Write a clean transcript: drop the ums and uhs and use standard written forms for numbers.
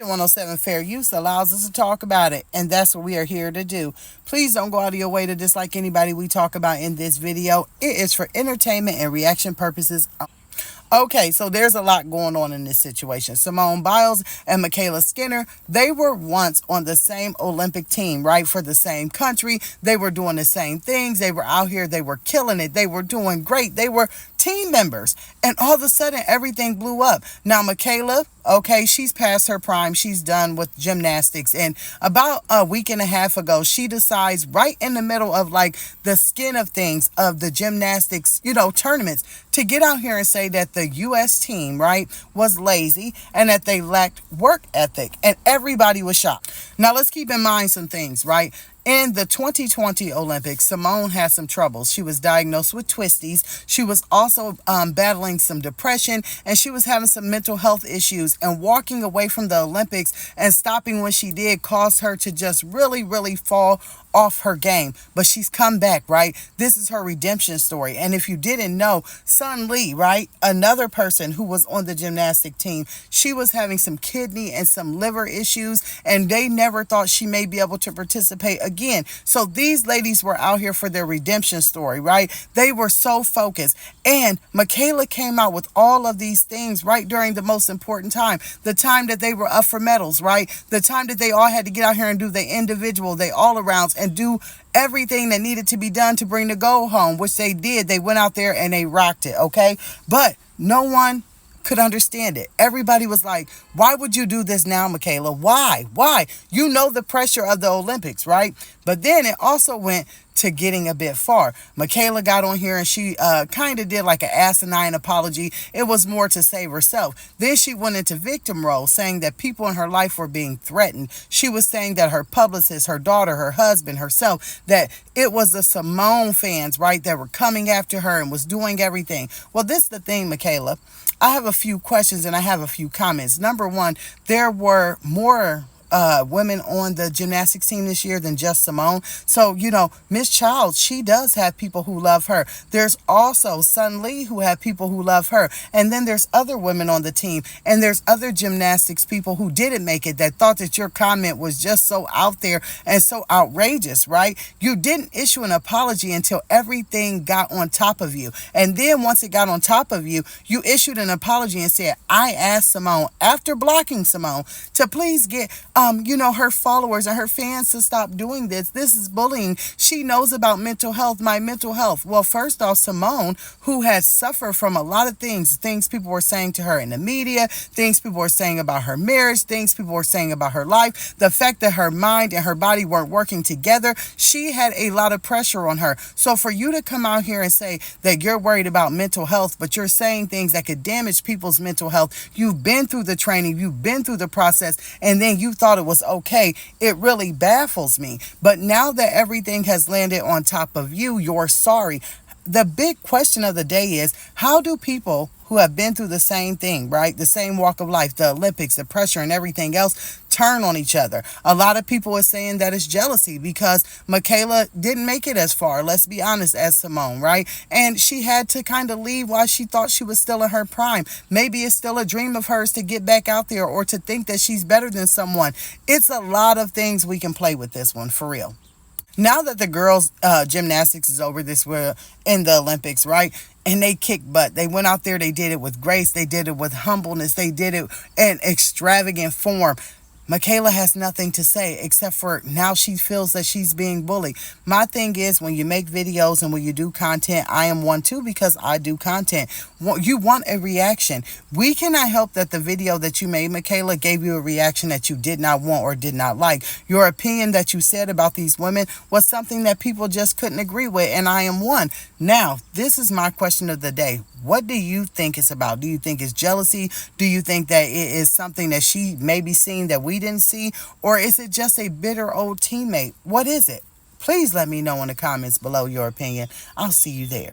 107 Fair Use allows us to talk about it, and that's what we are here to do. Please don't go out of your way to dislike anybody we talk about in this video. It is for entertainment and reaction purposes. Okay, so there's a lot going on in this situation. Simone Biles and Mykayla Skinner, they were once on the same Olympic team, right? For the same country. They were doing the same things. They were out here. They were killing it. They were doing great. They were team members. And all of a sudden, everything blew up. Now, Mykayla, okay, she's past her prime. She's done with gymnastics. And about a week and a half ago, she decides right in the middle of like the skin of things of the gymnastics, tournaments, to get out here and say that the U.S. team, right, was lazy and that they lacked work ethic. And everybody was shocked. Now, let's keep in mind some things, right? In the 2020 Olympics, Simone had some troubles. She was diagnosed with twisties. She was also battling some depression, and she was having some mental health issues. And walking away from the Olympics and stopping when she did caused her to just really, really fall off her game. But she's come back, right? This is her redemption story. And if you didn't know, Sun Lee, right, another person who was on the gymnastic team, she was having some kidney and some liver issues, and they never thought she may be able to participate again. So these ladies were out here for their redemption story, right? They were so focused. And Mykayla came out with all of these things right during the most important time, the time that they were up for medals, right? The time that they all had to get out here and do the individual, they all arounds, and do everything that needed to be done to bring the gold home, which they did. They went out there and they rocked it, okay? But no one could understand it. Everybody was like, why would you do this now, Mykayla? Why? You know the pressure of the Olympics, right? But then it also went to getting a bit far. Mykayla got on here and she kind of did like an asinine apology. It was more to save herself. Then she went into victim role, saying that people in her life were being threatened. She was saying that her publicist, her daughter, her husband, herself, that it was the Simone fans, right, that were coming after her and was doing everything. Well, this is the thing, Mykayla. I have a few questions and I have a few comments. Number one, there were more women on the gymnastics team this year than just Simone. So, Miss Childs, she does have people who love her. There's also Sun Lee who have people who love her. And then there's other women on the team. And there's other gymnastics people who didn't make it that thought that your comment was just so out there and so outrageous, right? You didn't issue an apology until everything got on top of you. And then once it got on top of you, you issued an apology and said, I asked Simone, after blocking Simone, to please get her followers and her fans to stop doing this. This is bullying. She knows about mental health, my mental health. Well, first off, Simone, who has suffered from a lot of things people were saying to her in the media, things people were saying about her marriage, things people were saying about her life, the fact that her mind and her body weren't working together, she had a lot of pressure on her. So for you to come out here and say that you're worried about mental health, but you're saying things that could damage people's mental health, you've been through the training, you've been through the process, and then you thought it was okay, it really baffles me. But now that everything has landed on top of you, you're sorry. The big question of the day is, how do people who have been through the same thing, right, the same walk of life, the Olympics, the pressure and everything else, turn on each other? A lot of people are saying that it's jealousy because Mykayla didn't make it as far, let's be honest, as Simone, right? And she had to kind of leave while she thought she was still in her prime. Maybe it's still a dream of hers to get back out there or to think that she's better than someone. It's a lot of things we can play with this one, for real. Now that the girls' gymnastics is over, this were in the Olympics, right? And they kicked butt. They went out there, they did it with grace, they did it with humbleness, they did it in extravagant form. Mykayla has nothing to say except for now she feels that she's being bullied. My thing is, when you make videos and when you do content, I am one too because I do content. You want a reaction. We cannot help that the video that you made, Mykayla, gave you a reaction that you did not want or did not like. Your opinion that you said about these women was something that people just couldn't agree with, and I am one. Now, this is my question of the day. What do you think it's about? Do you think it's jealousy? Do you think that it is something that she may be seeing that we didn't see? Or is it just a bitter old teammate? What is it? Please let me know in the comments below your opinion. I'll see you there.